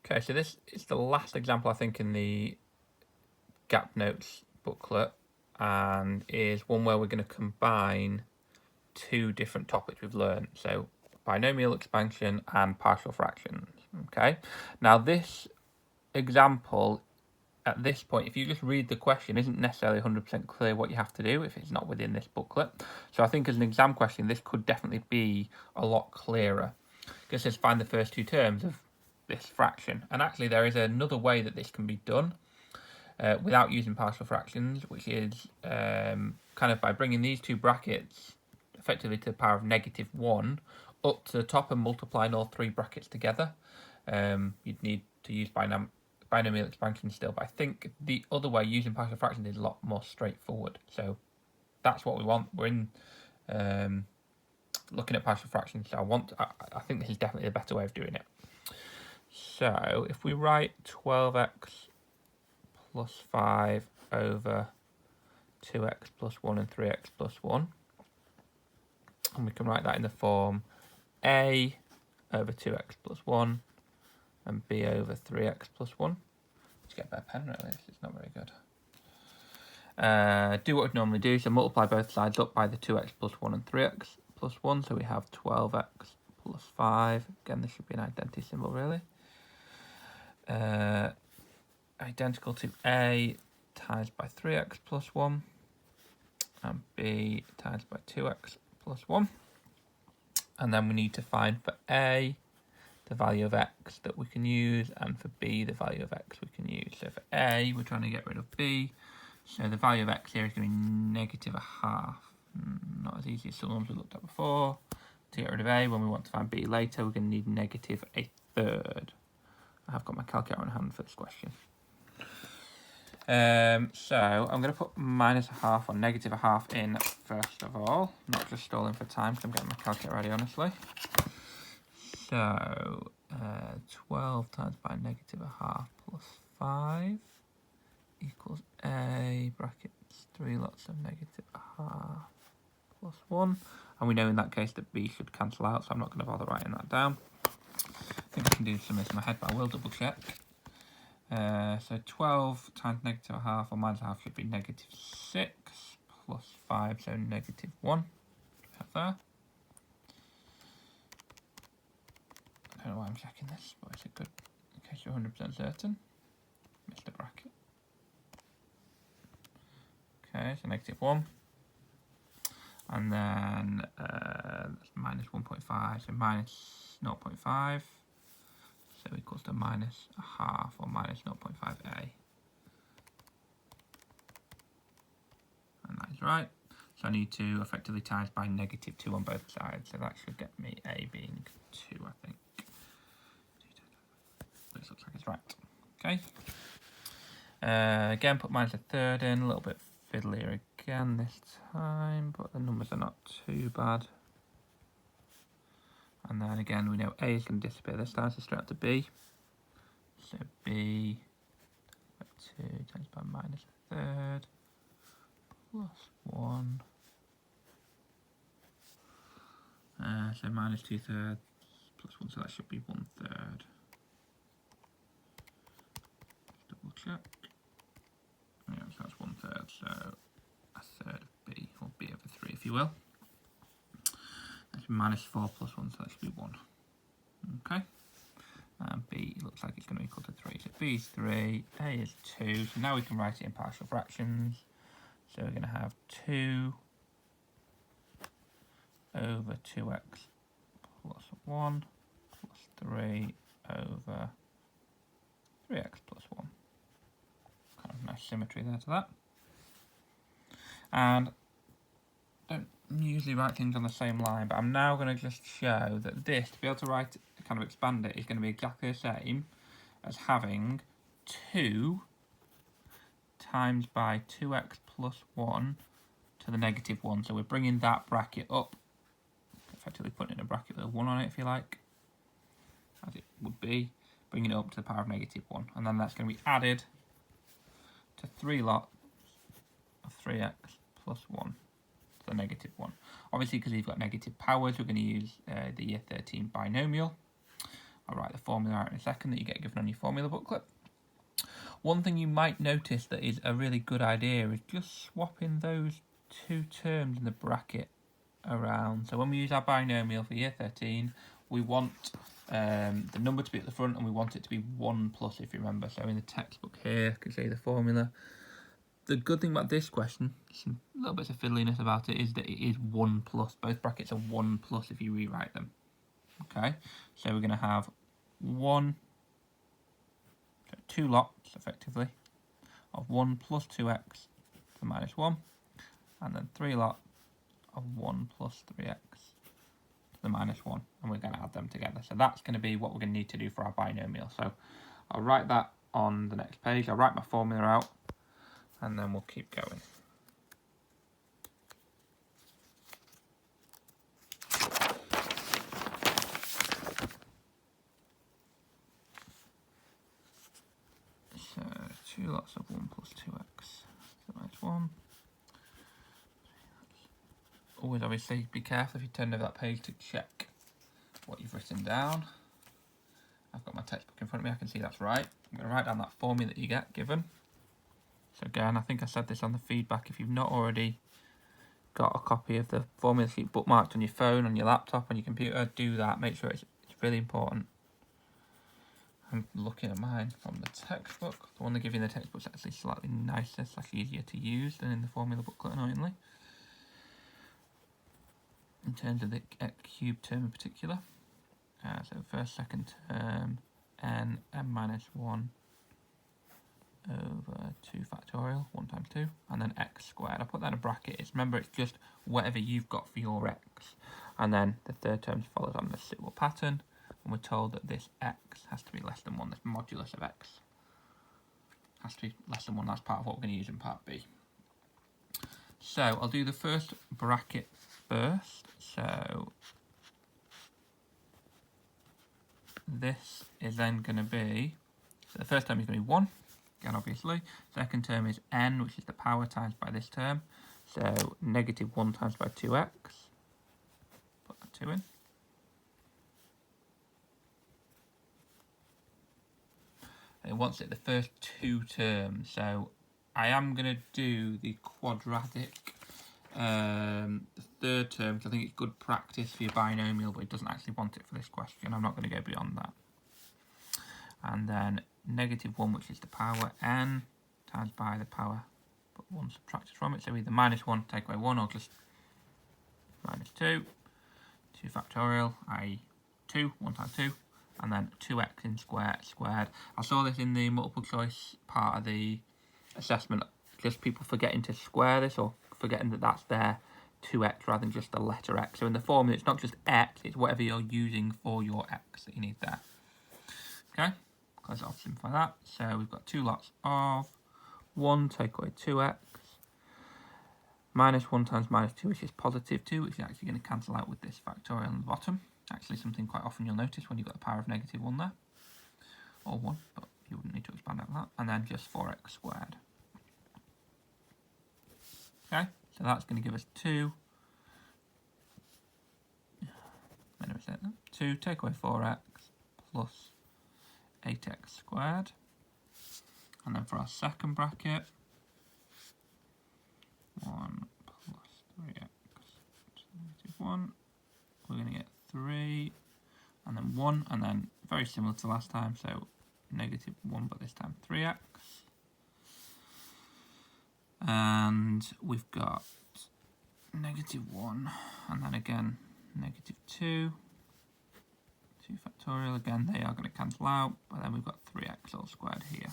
Okay, so this is the last example, I think, in the gap notes booklet, and is one where we're going to combine two different topics we've learned. So binomial expansion and partial fractions. Okay, now this example at this point, if you just read the question, isn't necessarily 100% clear what you have to do if it's not within this booklet. So I think as an exam question, this could definitely be a lot clearer. Because it says find the first two terms of this fraction. And actually there is another way that this can be done without using partial fractions, which is kind of by bringing these two brackets effectively to the power of -1 up to the top and multiplying all three brackets together. You'd need to use binomial expansion still, but I think the other way, using partial fractions, is a lot more straightforward. So that's what we want. We're in looking at partial fractions, so I think this is definitely a better way of doing it. So if we write 12x plus 5 over 2x plus 1 and 3x plus 1, and we can write that in the form a over 2x plus 1 and b over 3x plus 1. Let's get a better pen, really. This is not very good. Do what we'd normally do, so multiply both sides up by the 2x plus 1 and 3x plus 1, so we have 12x plus 5. Again, this should be an identity symbol, really. Identical to a times by 3x plus 1 and b times by 2x plus 1. And then we need to find for a the value of x that we can use, and for b the value of x we can use. So for a, we're trying to get rid of b, so the value of x here is going to be -1/2. Not as easy as some ones we looked at before. To get rid of a, when we want to find b later, we're going to need -1/3. I have got my calculator on hand for this question. So I'm going to put -1/2 or -1/2 in first of all, not just stalling for time because I'm getting my calculator ready, honestly. So 12 times by -1/2 plus 5 equals a brackets 3 lots of -1/2 plus 1. And we know in that case that b should cancel out, so I'm not going to bother writing that down. I think I can do some of this in my head, but I will double check. So 12 times -1/2 or -1/2 should be -6 plus 5, so -1. Have there. I don't know why I'm checking this, but it's a good, in case you're 100% certain. Missed a bracket. Okay, so -1. And then that's -1.5, so -0.5. So equals to -1/2 or -0.5a. And that is right. So I need to effectively times by -2 on both sides. So that should get me a being 2, I think. This looks like it's right. Okay. Again, put -1/3 in, a little bit fiddlier again this time, but the numbers are not too bad. And then again, we know a is going to disappear this time, so straight up to b. So b 2 times by -1/3 plus 1. So -2/3 plus 1, so that should be 1/3. Double check. Yeah, so that's 1/3, so 1/3 of b, or b over 3 if you will. That's -4 plus 1, so that should be 1. Okay. And b looks like it's going to equal to 3. So b is 3, a is 2. So now we can write it in partial fractions. So we're going to have 2 over 2x plus 1 plus 3 over 3x plus 1. Kind of nice symmetry there to that. And don't usually write things on the same line, but I'm now going to just show that this, to be able to write, kind of expand it, is going to be exactly the same as having 2 times by 2x plus 1 to the -1. So we're bringing that bracket up, effectively putting in a bracket with a 1 on it, if you like, as it would be, bringing it up to the power of -1. And then that's going to be added to 3 lots of 3x plus 1 to the -1. Obviously, because we've got negative powers, we're going to use the year 13 binomial. I'll write the formula out in a second that you get given on your formula booklet. One thing you might notice that is a really good idea is just swapping those two terms in the bracket around. So when we use our binomial for year 13, we want the number to be at the front and we want it to be 1 plus, if you remember. So in the textbook here, I can say the formula. The good thing about this question, some little bits of fiddliness about it, is that it is 1 plus. Both brackets are 1 plus if you rewrite them. Okay, so we're going to have 2 lots, effectively, of 1 plus 2x to the minus 1, and then 3 lots of 1 plus 3x to the minus 1, and we're going to add them together. So that's going to be what we're going to need to do for our binomial. So I'll write that on the next page. I'll write my formula out, and then we'll keep going. So 2 lots of 1 plus 2x to the minus 1. Always obviously be careful if you turn over that page to check what you've written down. I've got my textbook in front of me, I can see that's right. I'm going to write down that formula that you get given. So again, I think I said this on the feedback, if you've not already got a copy of the formula sheet bookmarked on your phone, on your laptop, on your computer, do that. Make sure it's really important. I'm looking at mine from the textbook. The one they give you in the textbook is actually slightly nicer, / easier to use than in the formula booklet, annoyingly, in terms of the x cubed term in particular. So first, second term, n minus 1 over 2 factorial, 1 times 2, and then x squared. I'll put that in a bracket. Remember, it's just whatever you've got for your x. And then the third term follows on this similar pattern, and we're told that this x has to be less than 1, this modulus of x has to be less than 1. That's part of what we're going to use in part B. So I'll do the first bracket first. So this is then going to be, so the first term is going to be 1, again obviously. Second term is n, which is the power times by this term. So negative 1 times by 2x. Put that 2 in. And it wants it the first 2 terms. So I am going to do the quadratic, the third term, because I think it's good practice for your binomial, but it doesn't actually want it for this question. I'm not going to go beyond that. And then negative 1, which is the power n, times by the power, but 1 subtracted from it. So either minus 1, take away 1, or just minus 2. 2 factorial, i.e. 2, 1 times 2. And then 2x in squared. I saw this in the multiple choice part of the assessment, just people forgetting to square this, or forgetting that that's their 2x rather than just the letter x. So in the formula, it's not just x, it's whatever you're using for your x that you need there. Okay, close it off, simplify that. So we've got 2 lots of 1, take away 2x, minus 1 times minus 2, which is positive 2, which is actually going to cancel out with this factorial on the bottom. Actually something quite often you'll notice when you've got the power of negative 1 there, or 1, but you wouldn't need to expand out that. And then just 4x squared. Okay, so that's going to give us 2. 2 take away 4x plus 8x squared. And then for our second bracket, 1 plus 3x to the negative 1. We're going to get 3, and then 1, and then very similar to last time, so negative 1, but this time 3x. And we've got negative 1, and then again negative 2. 2 factorial, again they are going to cancel out, but then we've got 3x all squared here.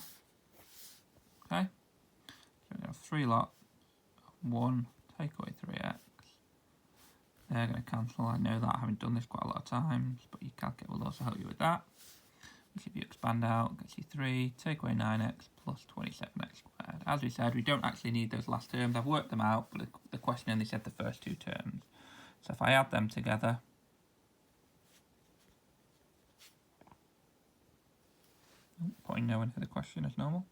Okay, so we have 3 lots, 1, take away 3x. They're going to cancel, I know that, I haven't done this quite a lot of times, but your calculator will also help you with that. Which if you expand out, gets you 3, take away 9x plus 27x squared. As we said, we don't actually need those last terms. I've worked them out, but the question only said the first 2 terms. So if I add them together, putting no in for the question as normal.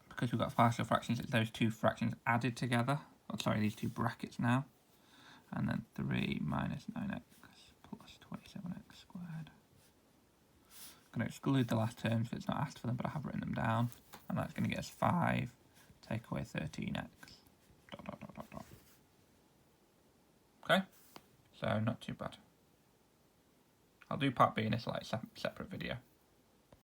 Because we've got partial fractions, it's those 2 fractions added together. Oh, sorry, these 2 brackets now. and then 3 minus 9x plus 27x squared. I'm going to exclude the last terms because it's not asked for them, but I have written them down. And that's going to get us 5, take away 13x, dot, dot, dot, dot, dot. Okay, so not too bad. I'll do part B in a slightly separate video.